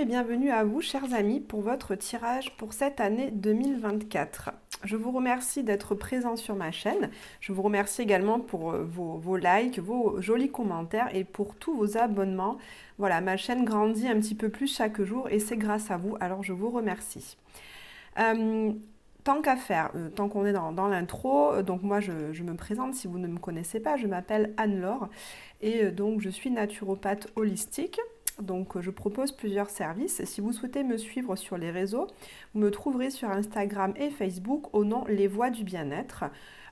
et bienvenue à vous, chers amis, pour votre tirage pour cette année 2024. Je vous remercie d'être présent sur ma chaîne. Je vous remercie également pour vos likes, vos jolis commentaires et pour tous vos abonnements. Voilà, ma chaîne grandit un petit peu plus chaque jour et c'est grâce à vous, alors je vous remercie. Tant qu'à faire, tant qu'on est dans l'intro, donc moi je me présente si vous ne me connaissez pas, je m'appelle Anne-Laure et donc je suis naturopathe holistique. Donc je propose plusieurs services. Si vous souhaitez me suivre sur les réseaux, vous me trouverez sur Instagram et Facebook au nom Les Voix du Bien-être.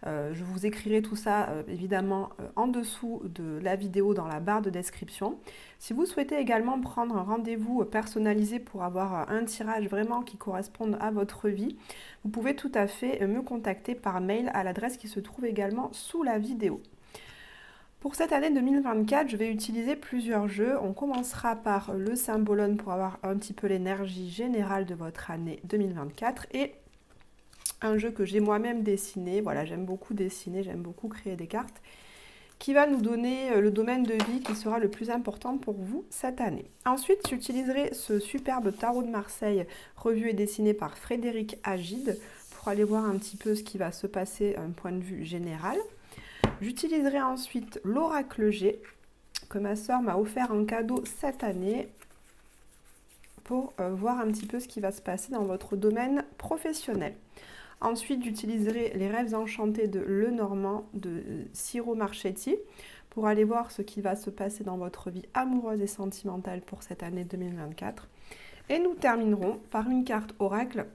Je vous écrirai tout ça évidemment en dessous de la vidéo dans la barre de description. Si vous souhaitez également prendre un rendez-vous personnalisé pour avoir un tirage vraiment qui corresponde à votre vie, vous pouvez tout à fait me contacter par mail à l'adresse qui se trouve également sous la vidéo. Pour cette année 2024, je vais utiliser plusieurs jeux. On commencera par le Symbolone pour avoir un petit peu l'énergie générale de votre année 2024 et un jeu que j'ai moi-même dessiné. Voilà, j'aime beaucoup dessiner, j'aime beaucoup créer des cartes qui va nous donner le domaine de vie qui sera le plus important pour vous cette année. Ensuite, j'utiliserai ce superbe tarot de Marseille revu et dessiné par Frédéric Agide pour aller voir un petit peu ce qui va se passer d'un point de vue général. J'utiliserai ensuite l'oracle G que ma soeur m'a offert en cadeau cette année pour voir un petit peu ce qui va se passer dans votre domaine professionnel. Ensuite, j'utiliserai les rêves enchantés de Lenormand de Ciro Marchetti pour aller voir ce qui va se passer dans votre vie amoureuse et sentimentale pour cette année 2024. Et nous terminerons par une carte oracle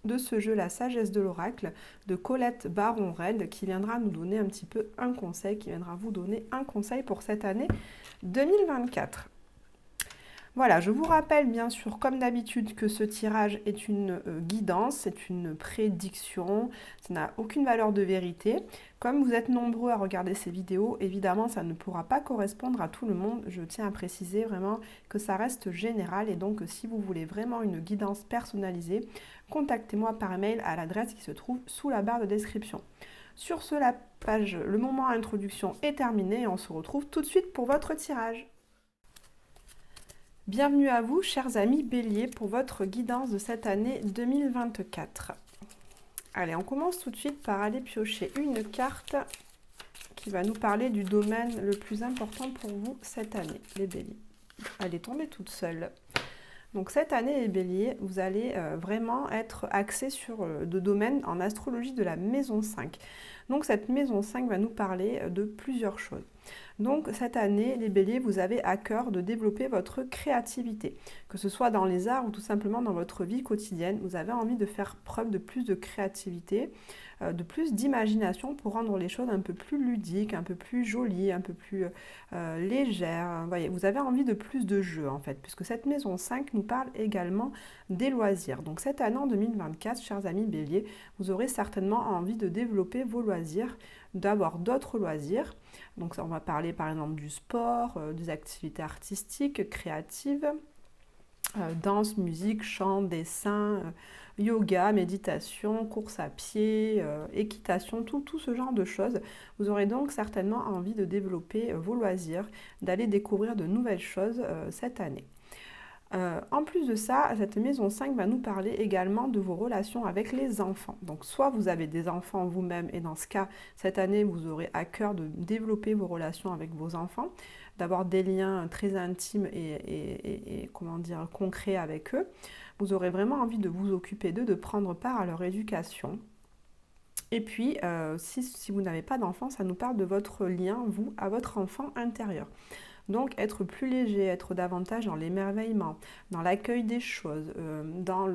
de ce jeu, la sagesse de l'oracle, de Colette Baron-Red, qui viendra nous donner un petit peu un conseil, qui viendra vous donner un conseil pour cette année 2024. Voilà, je vous rappelle bien sûr, comme d'habitude, que ce tirage est une guidance, c'est une prédiction, ça n'a aucune valeur de vérité. Comme vous êtes nombreux à regarder ces vidéos, évidemment, ça ne pourra pas correspondre à tout le monde. Je tiens à préciser vraiment que ça reste général et donc si vous voulez vraiment une guidance personnalisée, contactez-moi par mail à l'adresse qui se trouve sous la barre de description. Sur ce, la page, le moment introduction est terminé et on se retrouve tout de suite pour votre tirage. Bienvenue à vous, chers amis Bélier, pour votre guidance de cette année 2024. Allez, on commence tout de suite par aller piocher une carte qui va nous parler du domaine le plus important pour vous cette année, les Béliers. Elle est tombée toute seule. Donc cette année, les Béliers, vous allez vraiment être axés sur le domaine en astrologie de la maison 5. Donc cette maison 5 va nous parler de plusieurs choses. Donc cette année, les Béliers, vous avez à cœur de développer votre créativité, que ce soit dans les arts ou tout simplement dans votre vie quotidienne. Vous avez envie de faire preuve de plus de créativité, de plus d'imagination pour rendre les choses un peu plus ludiques, un peu plus jolies, un peu plus légères. Vous voyez, vous avez envie de plus de jeu en fait, puisque cette maison 5 nous parle également des loisirs. Donc cette année en 2024, chers amis Béliers, vous aurez certainement envie de développer vos loisirs, d'avoir d'autres loisirs. Donc on va parler par exemple du sport, des activités artistiques, créatives, danse, musique, chant, dessin, yoga, méditation, course à pied, équitation, tout ce genre de choses. Vous aurez donc certainement envie de développer vos loisirs, d'aller découvrir de nouvelles choses cette année. En plus de ça, cette maison 5 va nous parler également de vos relations avec les enfants. Donc soit vous avez des enfants vous-même et dans ce cas, cette année, vous aurez à cœur de développer vos relations avec vos enfants, d'avoir des liens très intimes et comment dire, concrets avec eux. Vous aurez vraiment envie de vous occuper d'eux, de prendre part à leur éducation. Et puis, si vous n'avez pas d'enfant, ça nous parle de votre lien, vous, à votre enfant intérieur. Donc être plus léger, être davantage dans l'émerveillement, dans l'accueil des choses, dans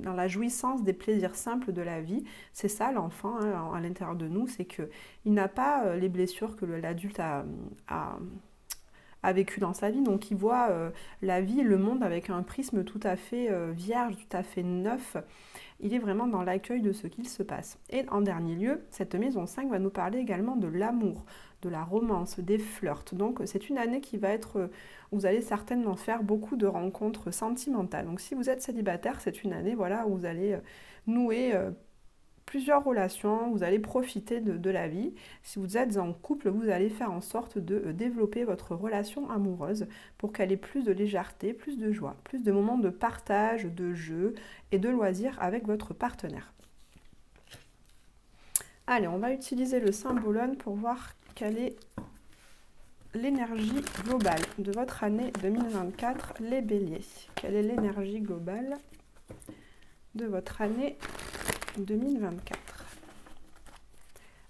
la jouissance des plaisirs simples de la vie. C'est ça l'enfant hein, à l'intérieur de nous, c'est qu'il n'a pas les blessures que l'adulte a vécues dans sa vie. Donc il voit la vie, le monde avec un prisme tout à fait vierge, tout à fait neuf. Il est vraiment dans l'accueil de ce qu'il se passe. Et en dernier lieu, cette maison 5 va nous parler également de l'amour, de la romance, des flirts. Donc c'est une année qui va être, vous allez certainement faire beaucoup de rencontres sentimentales. Donc si vous êtes célibataire, c'est une année voilà, où vous allez nouer plusieurs relations, vous allez profiter de la vie. Si vous êtes en couple, vous allez faire en sorte de développer votre relation amoureuse pour qu'elle ait plus de légèreté, plus de joie, plus de moments de partage, de jeu et de loisirs avec votre partenaire. Allez, on va utiliser le symbolone pour voir quelle est l'énergie globale de votre année 2024, les béliers. Quelle est l'énergie globale de votre année 2024?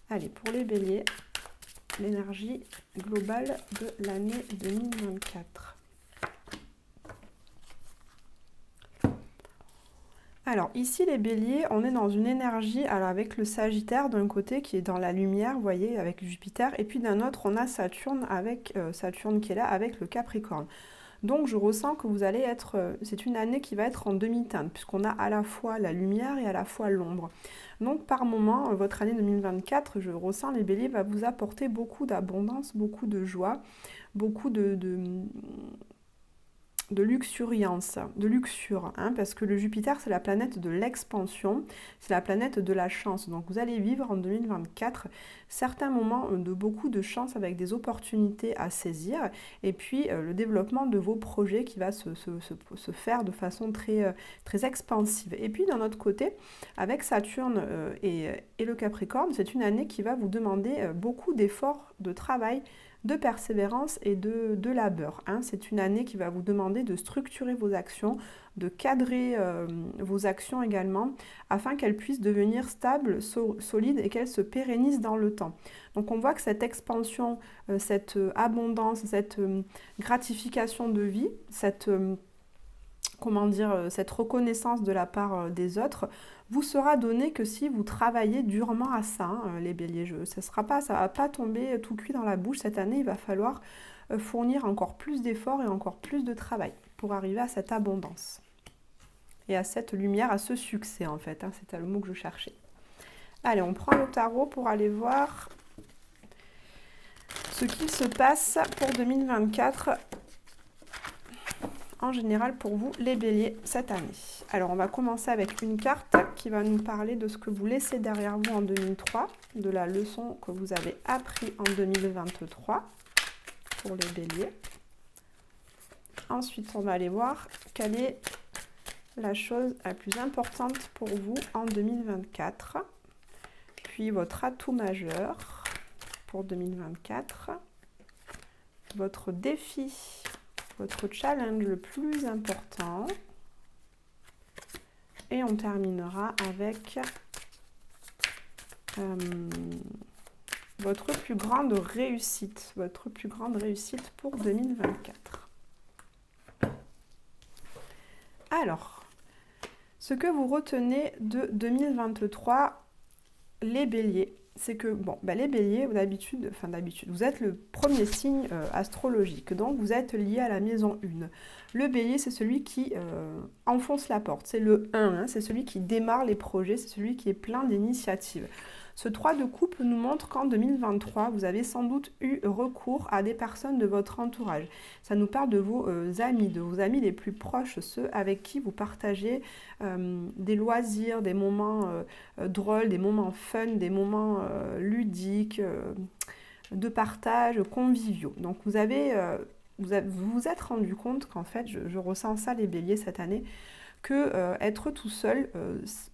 Allez, pour les béliers, l'énergie globale de l'année 2024. Alors ici les béliers, on est dans une énergie alors avec le Sagittaire d'un côté qui est dans la lumière, vous voyez, avec Jupiter, et puis d'un autre on a Saturne avec Saturne qui est là avec le Capricorne. Donc je ressens que vous allez être, c'est une année qui va être en demi-teinte puisqu'on a à la fois la lumière et à la fois l'ombre. Donc par moment, votre année 2024, je ressens les béliers va vous apporter beaucoup d'abondance, beaucoup de joie, beaucoup de luxuriance, de luxure, hein, parce que le Jupiter, c'est la planète de l'expansion, c'est la planète de la chance. Donc vous allez vivre en 2024 certains moments de beaucoup de chance avec des opportunités à saisir, et puis le développement de vos projets qui va se faire de façon très, très expansive. Et puis d'un autre côté, avec Saturne et le Capricorne, c'est une année qui va vous demander beaucoup d'efforts, de travail, de persévérance et de labeur. Hein. C'est une année qui va vous demander de structurer vos actions, de cadrer vos actions également, afin qu'elles puissent devenir stables, solides et qu'elles se pérennisent dans le temps. Donc on voit que cette expansion, cette abondance, cette gratification de vie, cette cette reconnaissance de la part des autres vous sera donnée que si vous travaillez durement à ça, hein, les béliers. Ça va pas tomber tout cuit dans la bouche. Cette année, il va falloir fournir encore plus d'efforts et encore plus de travail pour arriver à cette abondance et à cette lumière, à ce succès en fait. Hein, c'était le mot que je cherchais. Allez, on prend le tarot pour aller voir ce qu'il se passe pour 2024 en général pour vous, les béliers, cette année. Alors, on va commencer avec une carte qui va nous parler de ce que vous laissez derrière vous en 2003, de la leçon que vous avez appris en 2023 pour les béliers. Ensuite, on va aller voir quelle est la chose la plus importante pour vous en 2024. Puis, votre atout majeur pour 2024. Votre défi, votre challenge le plus important. Et on terminera avec votre plus grande réussite. Votre plus grande réussite pour 2024. Alors, ce que vous retenez de 2023, les béliers, c'est que, bon, les béliers, d'habitude, vous êtes le premier signe astrologique, donc vous êtes lié à la maison 1. Le bélier, c'est celui qui enfonce la porte, c'est le 1, hein, c'est celui qui démarre les projets, c'est celui qui est plein d'initiatives. Ce 3 de coupe nous montre qu'en 2023, vous avez sans doute eu recours à des personnes de votre entourage. Ça nous parle de vos amis les plus proches, ceux avec qui vous partagez des loisirs, des moments drôles, des moments fun, des moments ludiques, de partage, conviviaux. Donc vous vous êtes rendu compte qu'en fait, je ressens ça les béliers cette année, que être tout seul,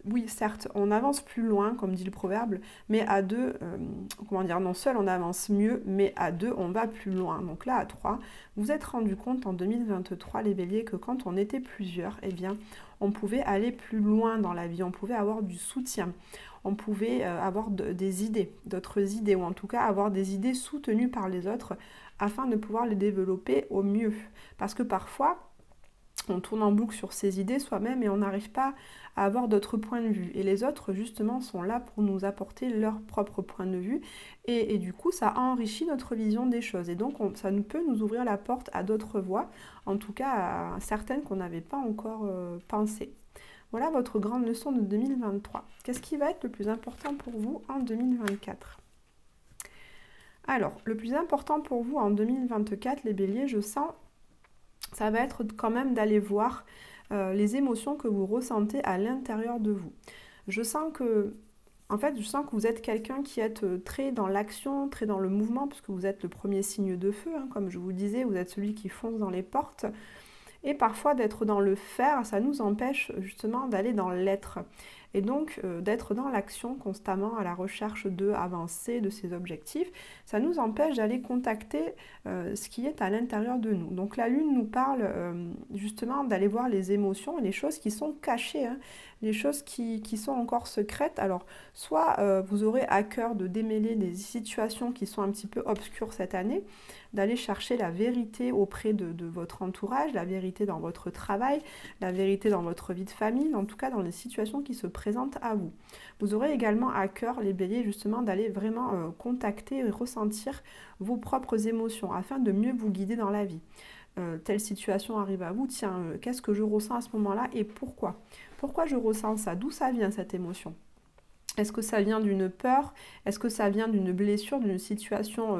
oui certes on avance plus loin comme dit le proverbe, mais à deux, non seul on avance mieux, mais à deux on va plus loin. Donc là à 3, vous vous êtes rendu compte en 2023 les béliers que quand on était plusieurs, eh bien on pouvait aller plus loin dans la vie, on pouvait avoir du soutien, on pouvait avoir des idées, d'autres idées, ou en tout cas avoir des idées soutenues par les autres afin de pouvoir les développer au mieux. Parce que parfois on tourne en boucle sur ses idées soi-même et on n'arrive pas à avoir d'autres points de vue. Et les autres, justement, sont là pour nous apporter leur propre point de vue. Et du coup, ça enrichit notre vision des choses. Et donc, ça peut nous ouvrir la porte à d'autres voies, en tout cas à certaines qu'on n'avait pas encore pensées. Voilà votre grande leçon de 2023. Qu'est-ce qui va être le plus important pour vous en 2024 ? Alors, le plus important pour vous en 2024, les béliers, je sens ça va être quand même d'aller voir les émotions que vous ressentez à l'intérieur de vous. Je sens que En fait, je sens que vous êtes quelqu'un qui est très dans l'action, très dans le mouvement, puisque vous êtes le premier signe de feu, hein, comme je vous disais, vous êtes celui qui fonce dans les portes. Et parfois, d'être dans le faire, ça nous empêche justement d'aller dans l'être. Et donc, d'être dans l'action constamment à la recherche de avancer, de ses objectifs, ça nous empêche d'aller contacter ce qui est à l'intérieur de nous. Donc, la Lune nous parle justement d'aller voir les émotions et les choses qui sont cachées, hein, les choses qui sont encore secrètes. Alors, soit vous aurez à cœur de démêler des situations qui sont un petit peu obscures cette année, d'aller chercher la vérité auprès de votre entourage, la vérité dans votre travail, la vérité dans votre vie de famille, en tout cas dans les situations qui se présentent à vous. Vous aurez également à cœur, les béliers, justement, d'aller vraiment contacter et ressentir vos propres émotions afin de mieux vous guider dans la vie. Telle situation arrive à vous, tiens, qu'est-ce que je ressens à ce moment-là et pourquoi? Pourquoi je ressens ça? D'où ça vient cette émotion? Est-ce que ça vient d'une peur? Est-ce que ça vient d'une blessure, d'une situation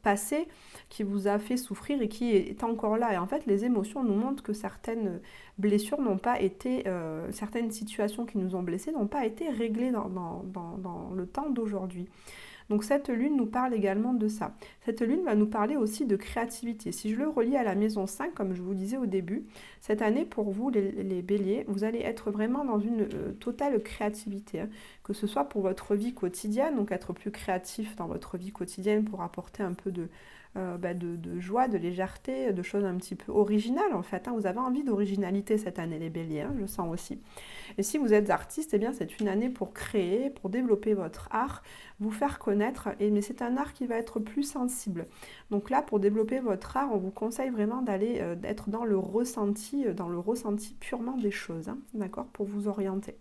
passée qui vous a fait souffrir et qui est encore là? Et en fait, les émotions nous montrent que certaines blessures n'ont pas été, certaines situations qui nous ont blessés n'ont pas été réglées dans le temps d'aujourd'hui. Donc cette lune nous parle également de ça. Cette lune va nous parler aussi de créativité. Si je le relie à la maison 5, comme je vous disais au début, cette année pour vous, les béliers, vous allez être vraiment dans une totale créativité, hein. Que ce soit pour votre vie quotidienne, donc être plus créatif dans votre vie quotidienne pour apporter un peu de joie, de légèreté, de choses un petit peu originales en fait, hein. Vous avez envie d'originalité cette année les béliers, hein, je sens aussi. Et si vous êtes artiste, eh bien c'est une année pour créer, pour développer votre art, vous faire connaître, mais c'est un art qui va être plus sensible. Donc là, pour développer votre art, on vous conseille vraiment d'aller d'être dans le ressenti purement des choses, hein, d'accord, pour vous orienter.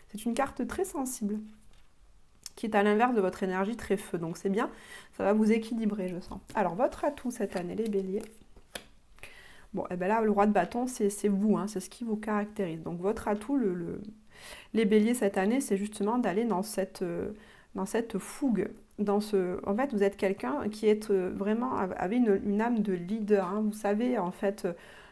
C'est une carte très sensible, qui est à l'inverse de votre énergie très feu, donc c'est bien, ça va vous équilibrer, je sens. Alors, votre atout cette année, les béliers. Bon, et bien là, le roi de bâton, c'est vous, hein, c'est ce qui vous caractérise. Donc, votre atout, les béliers cette année, c'est justement d'aller dans cette fougue. En fait, vous êtes quelqu'un qui est vraiment, avait une âme de leader, hein. Vous savez, en fait,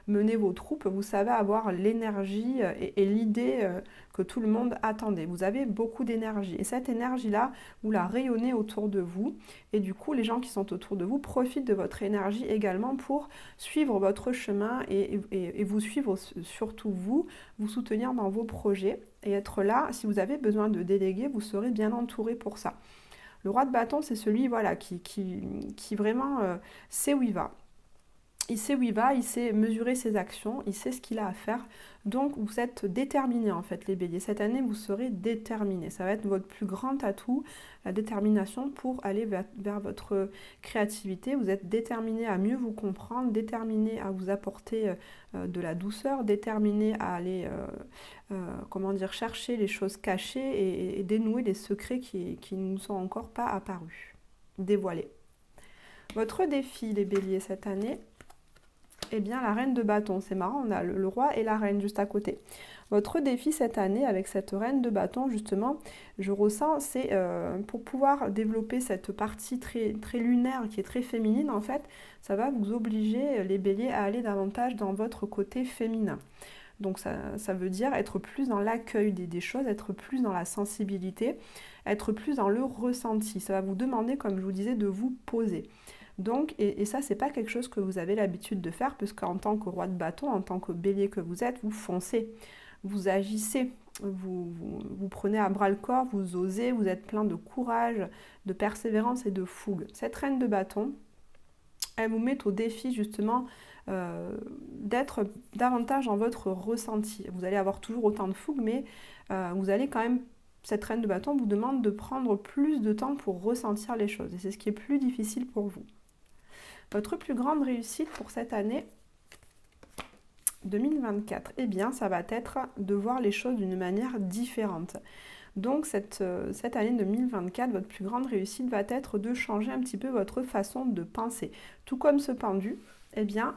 mener vos troupes, vous savez avoir l'énergie et l'idée que tout le monde attendait. Vous avez beaucoup d'énergie. Et cette énergie-là, vous la rayonnez autour de vous. Et du coup, les gens qui sont autour de vous profitent de votre énergie également pour suivre votre chemin et vous suivre, surtout vous soutenir dans vos projets et être là. Si vous avez besoin de déléguer, vous serez bien entouré pour ça. Le roi de bâton, c'est celui voilà, qui vraiment sait où il va. Il sait où il va, il sait mesurer ses actions, il sait ce qu'il a à faire. Donc vous êtes déterminés en fait les béliers. Cette année vous serez déterminés. Ça va être votre plus grand atout, la détermination pour aller vers votre créativité. Vous êtes déterminés à mieux vous comprendre, déterminés à vous apporter de la douceur, déterminés à aller chercher les choses cachées et dénouer les secrets qui ne nous sont encore pas apparus, dévoilés. Votre défi les béliers cette année, eh bien, la reine de bâton, c'est marrant, on a le roi et la reine juste à côté. Votre défi cette année avec cette reine de bâton, justement, je ressens, c'est pour pouvoir développer cette partie très, très lunaire qui est très féminine, en fait, ça va vous obliger, les béliers, à aller davantage dans votre côté féminin. Donc ça veut dire être plus dans l'accueil des choses, être plus dans la sensibilité, être plus dans le ressenti. Ça va vous demander, comme je vous disais, de vous poser. Donc, et ça, c'est pas quelque chose que vous avez l'habitude de faire, puisqu'en tant que roi de bâton, en tant que bélier que vous êtes, vous foncez, vous agissez, vous prenez à bras le corps, vous osez, vous êtes plein de courage, de persévérance et de fougue. Cette reine de bâton, elle vous met au défi justement d'être davantage dans votre ressenti. Vous allez avoir toujours autant de fougue, mais vous allez quand même, cette reine de bâton vous demande de prendre plus de temps pour ressentir les choses. Et c'est ce qui est plus difficile pour vous. Votre plus grande réussite pour cette année 2024, eh bien, ça va être de voir les choses d'une manière différente. Donc, cette année 2024, votre plus grande réussite va être de changer un petit peu votre façon de penser. Tout comme ce pendu, eh bien,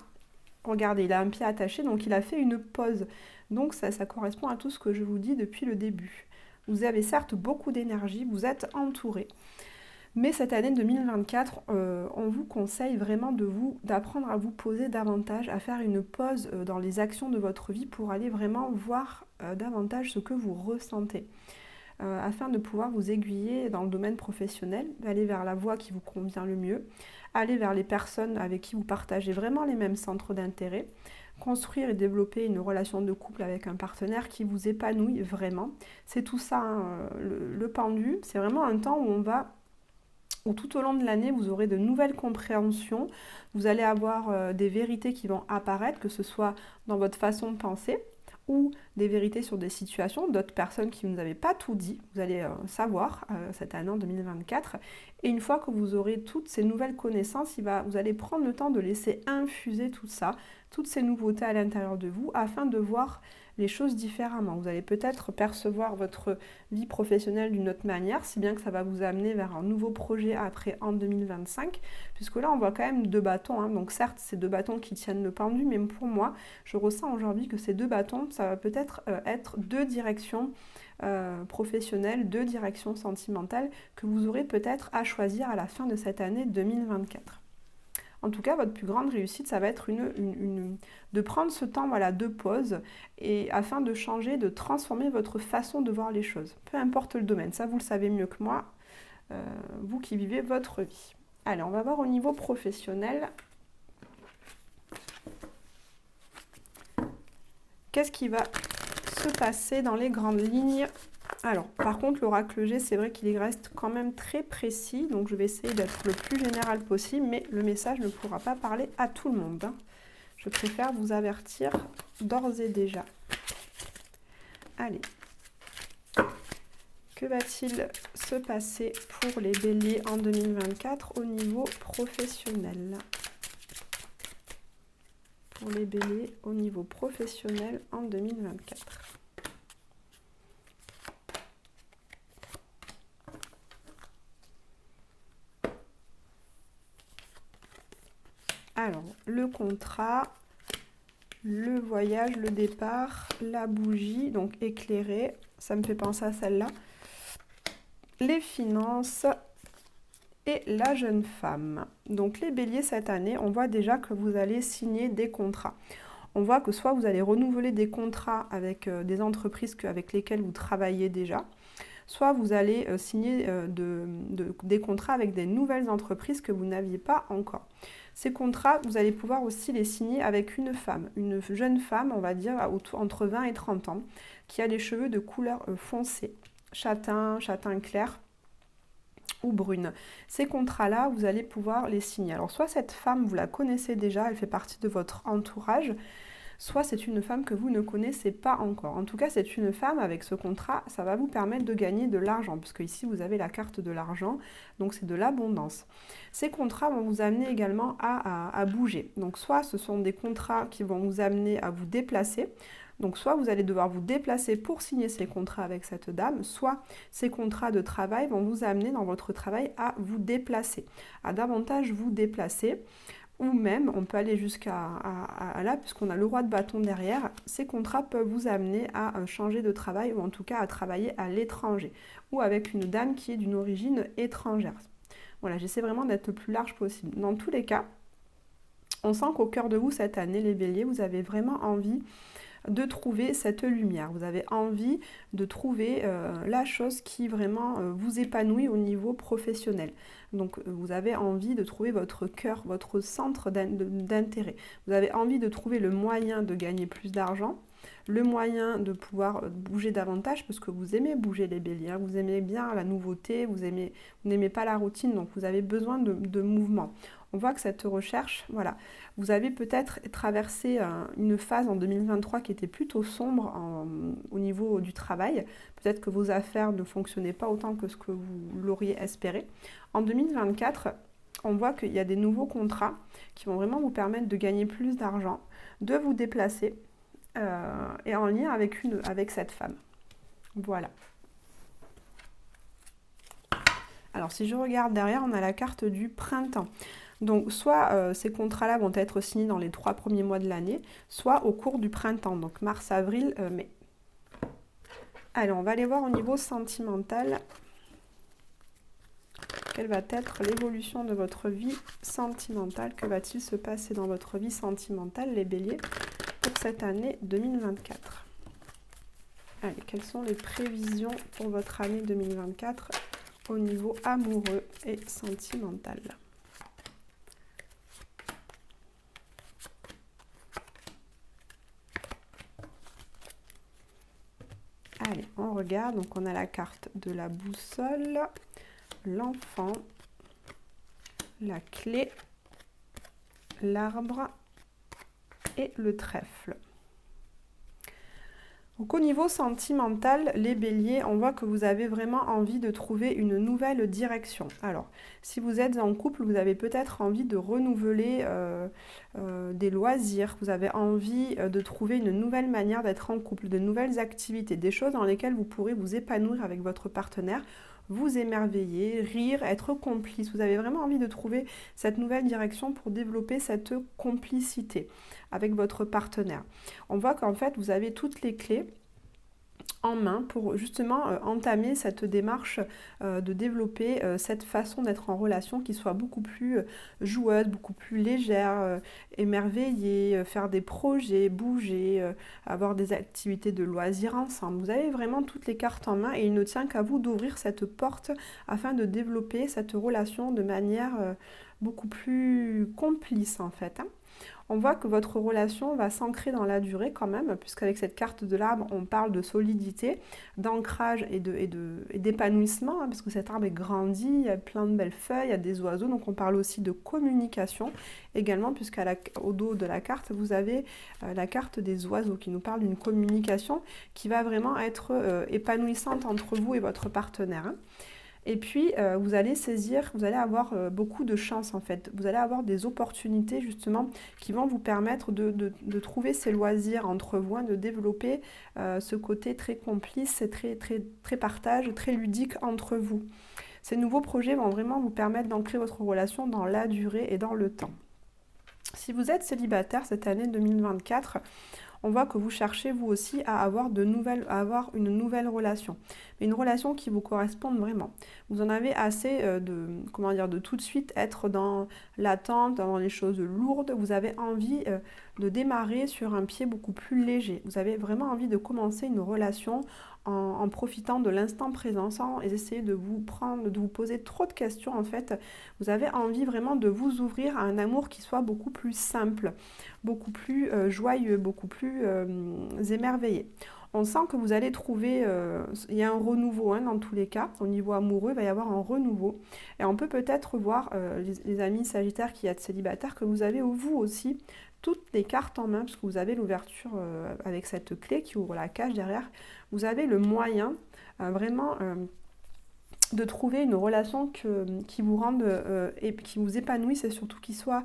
regardez, il a un pied attaché, donc il a fait une pause. Donc, ça correspond à tout ce que je vous dis depuis le début. Vous avez certes beaucoup d'énergie, vous êtes entouré. Mais cette année 2024, on vous conseille vraiment d'apprendre à vous poser davantage, à faire une pause dans les actions de votre vie pour aller vraiment voir davantage ce que vous ressentez. afin de pouvoir vous aiguiller dans le domaine professionnel, aller vers la voie qui vous convient le mieux, aller vers les personnes avec qui vous partagez vraiment les mêmes centres d'intérêt, construire et développer une relation de couple avec un partenaire qui vous épanouit vraiment. C'est tout ça, hein, le pendu, c'est vraiment un temps où tout au long de l'année, vous aurez de nouvelles compréhensions, vous allez avoir des vérités qui vont apparaître, que ce soit dans votre façon de penser, ou des vérités sur des situations, d'autres personnes qui ne vous avaient pas tout dit, vous allez savoir cette année en 2024. Et une fois que vous aurez toutes ces nouvelles connaissances, vous allez prendre le temps de laisser infuser tout ça, toutes ces nouveautés à l'intérieur de vous, afin de voir les choses différemment. Vous allez peut-être percevoir votre vie professionnelle d'une autre manière, si bien que ça va vous amener vers un nouveau projet après en 2025, puisque là on voit quand même deux bâtons, hein. Donc certes c'est deux bâtons qui tiennent le pendu, mais pour moi je ressens aujourd'hui que ces deux bâtons, ça va peut-être être deux directions professionnelles, deux directions sentimentales que vous aurez peut-être à choisir à la fin de cette année 2024. En tout cas, votre plus grande réussite, ça va être de prendre ce temps, voilà, de pause, et afin de changer, de transformer votre façon de voir les choses. Peu importe le domaine, ça vous le savez mieux que moi, vous qui vivez votre vie. Allez, on va voir au niveau professionnel. Qu'est-ce qui va se passer dans les grandes lignes? Alors, par contre, l'oracle G, c'est vrai qu'il reste quand même très précis, donc je vais essayer d'être le plus général possible, mais le message ne pourra pas parler à tout le monde, hein. Je préfère vous avertir d'ores et déjà. Allez. Que va-t-il se passer pour les béliers en 2024 au niveau professionnel? Pour les béliers au niveau professionnel en 2024. Alors, le contrat, le voyage, le départ, la bougie, donc éclairée, ça me fait penser à celle-là. Les finances et la jeune femme. Donc les béliers cette année, on voit déjà que vous allez signer des contrats. On voit que soit vous allez renouveler des contrats avec des entreprises avec lesquelles vous travaillez déjà, soit vous allez signer des contrats avec des nouvelles entreprises que vous n'aviez pas encore. Ces contrats, vous allez pouvoir aussi les signer avec une femme, une jeune femme, on va dire, entre 20 et 30 ans, qui a les cheveux de couleur foncée, châtain clair ou brune. Ces contrats-là, vous allez pouvoir les signer. Alors, soit cette femme, vous la connaissez déjà, elle fait partie de votre entourage, soit c'est une femme que vous ne connaissez pas encore. En tout cas, c'est une femme avec ce contrat, ça va vous permettre de gagner de l'argent, puisque ici, vous avez la carte de l'argent, donc c'est de l'abondance. Ces contrats vont vous amener également à bouger. Donc, soit ce sont des contrats qui vont vous amener à vous déplacer, donc soit vous allez devoir vous déplacer pour signer ces contrats avec cette dame, soit ces contrats de travail vont vous amener dans votre travail à vous déplacer, à davantage vous déplacer. Ou même, on peut aller jusqu'à là, puisqu'on a le roi de bâton derrière, ces contrats peuvent vous amener à changer de travail, ou en tout cas à travailler à l'étranger, ou avec une dame qui est d'une origine étrangère. Voilà, j'essaie vraiment d'être le plus large possible. Dans tous les cas, on sent qu'au cœur de vous, cette année, les béliers, vous avez vraiment envie de trouver cette lumière. Vous avez envie de trouver la chose qui vraiment vous épanouit au niveau professionnel. Donc vous avez envie de trouver votre cœur, votre centre d'intérêt. Vous avez envie de trouver le moyen de gagner plus d'argent, le moyen de pouvoir bouger davantage, parce que vous aimez bouger les béliers, hein. Vous aimez bien la nouveauté, vous n'aimez pas la routine, donc vous avez besoin de mouvement. On voit que cette recherche, voilà, vous avez peut-être traversé une phase en 2023 qui était plutôt sombre au niveau du travail. Peut-être que vos affaires ne fonctionnaient pas autant que ce que vous l'auriez espéré. En 2024, on voit qu'il y a des nouveaux contrats qui vont vraiment vous permettre de gagner plus d'argent, de vous déplacer et en lien avec cette femme. Voilà. Alors si je regarde derrière, on a la carte du printemps. Donc soit ces contrats-là vont être signés dans les 3 premiers mois de l'année, soit au cours du printemps, donc mars, avril, mai. Allez, on va aller voir au niveau sentimental. Quelle va être l'évolution de votre vie sentimentale? Que va-t-il se passer dans votre vie sentimentale, les béliers, pour cette année 2024? Allez, quelles sont les prévisions pour votre année 2024 au niveau amoureux et sentimental? Allez, on regarde. Donc, on a la carte de la boussole, l'enfant, la clé, l'arbre et le trèfle. Donc au niveau sentimental, les béliers, on voit que vous avez vraiment envie de trouver une nouvelle direction. Alors, si vous êtes en couple, vous avez peut-être envie de renouveler des loisirs, vous avez envie de trouver une nouvelle manière d'être en couple, de nouvelles activités, des choses dans lesquelles vous pourrez vous épanouir avec votre partenaire, vous émerveiller, rire, être complice. Vous avez vraiment envie de trouver cette nouvelle direction pour développer cette complicité avec votre partenaire. On voit qu'en fait, vous avez toutes les clés en main pour justement entamer cette démarche de développer cette façon d'être en relation qui soit beaucoup plus joueuse, beaucoup plus légère, émerveiller, faire des projets, bouger, avoir des activités de loisirs ensemble. Vous avez vraiment toutes les cartes en main et il ne tient qu'à vous d'ouvrir cette porte afin de développer cette relation de manière beaucoup plus complice en fait. On voit que votre relation va s'ancrer dans la durée quand même, puisqu'avec cette carte de l'arbre, on parle de solidité, d'ancrage et d'épanouissement, parce que cet arbre est grandi, il y a plein de belles feuilles, il y a des oiseaux, donc on parle aussi de communication également, puisqu'au dos de la carte, vous avez la carte des oiseaux qui nous parle d'une communication qui va vraiment être épanouissante entre vous et votre partenaire. Et puis, vous allez avoir beaucoup de chance en fait. Vous allez avoir des opportunités justement qui vont vous permettre de trouver ces loisirs entre vous, de développer ce côté très complice, très partage, très ludique entre vous. Ces nouveaux projets vont vraiment vous permettre d'ancrer votre relation dans la durée et dans le temps. Si vous êtes célibataire cette année 2024, on voit que vous cherchez vous aussi à avoir une nouvelle relation. Mais une relation qui vous corresponde vraiment. Vous en avez assez de tout de suite être dans l'attente, dans les choses lourdes. Vous avez envie de démarrer sur un pied beaucoup plus léger. Vous avez vraiment envie de commencer une relation en profitant de l'instant présent sans essayer de vous poser trop de questions en fait. Vous avez envie vraiment de vous ouvrir à un amour qui soit beaucoup plus simple, beaucoup plus joyeux, beaucoup plus émerveillé. On sent que vous allez trouver, il y a un renouveau dans tous les cas, au niveau amoureux, il va y avoir un renouveau. Et on peut peut-être voir, les amis sagittaires qui êtes célibataires, que vous avez vous aussi toutes les cartes en main, parce que vous avez l'ouverture avec cette clé qui ouvre la cage derrière. Vous avez le moyen vraiment de trouver une relation qui vous rende et qui vous épanouisse et surtout qui soit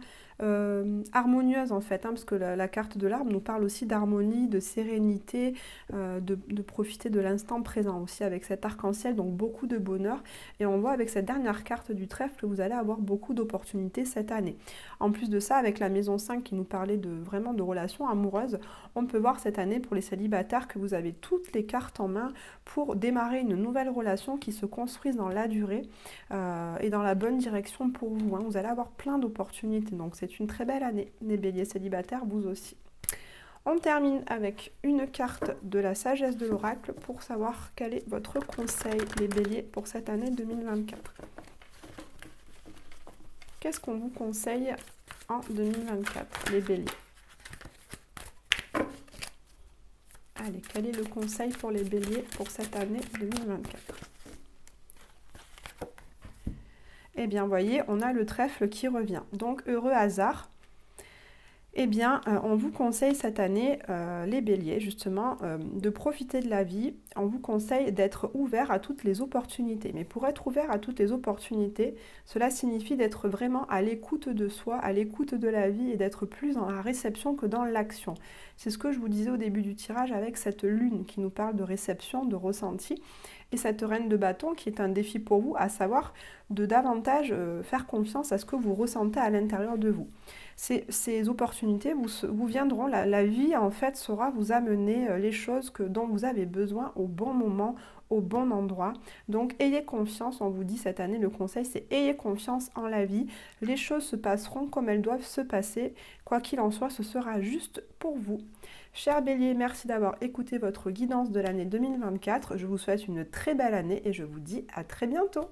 harmonieuse en fait, parce que la carte de l'arbre nous parle aussi d'harmonie, de sérénité, de profiter de l'instant présent aussi avec cet arc-en-ciel, donc beaucoup de bonheur. Et on voit avec cette dernière carte du trèfle que vous allez avoir beaucoup d'opportunités cette année. En plus de ça, avec la maison 5 qui nous parlait vraiment de relations amoureuses, on peut voir cette année pour les célibataires que vous avez toutes les cartes en main pour démarrer une nouvelle relation qui se construise dans la durée et dans la bonne direction pour vous. Vous allez avoir plein d'opportunités, donc c'est une très belle année, les béliers célibataires, vous aussi. On termine avec une carte de la sagesse de l'oracle pour savoir quel est votre conseil, les béliers, pour cette année 2024. Qu'est-ce qu'on vous conseille en 2024, les béliers? Allez, quel est le conseil pour les béliers pour cette année 2024? Eh bien, voyez, on a le trèfle qui revient. Donc, heureux hasard. Eh bien, on vous conseille cette année, les béliers, justement, de profiter de la vie. On vous conseille d'être ouvert à toutes les opportunités. Mais pour être ouvert à toutes les opportunités, cela signifie d'être vraiment à l'écoute de soi, à l'écoute de la vie et d'être plus dans la réception que dans l'action. C'est ce que je vous disais au début du tirage avec cette lune qui nous parle de réception, de ressenti. Et cette reine de bâton qui est un défi pour vous, à savoir de davantage faire confiance à ce que vous ressentez à l'intérieur de vous. Ces opportunités vous viendront, la vie en fait saura vous amener les choses dont vous avez besoin au bon moment, au bon endroit. Donc ayez confiance, on vous dit cette année, le conseil c'est ayez confiance en la vie. Les choses se passeront comme elles doivent se passer. Quoi qu'il en soit, ce sera juste pour vous. Cher Bélier, merci d'avoir écouté votre guidance de l'année 2024. Je vous souhaite une très belle année et je vous dis à très bientôt.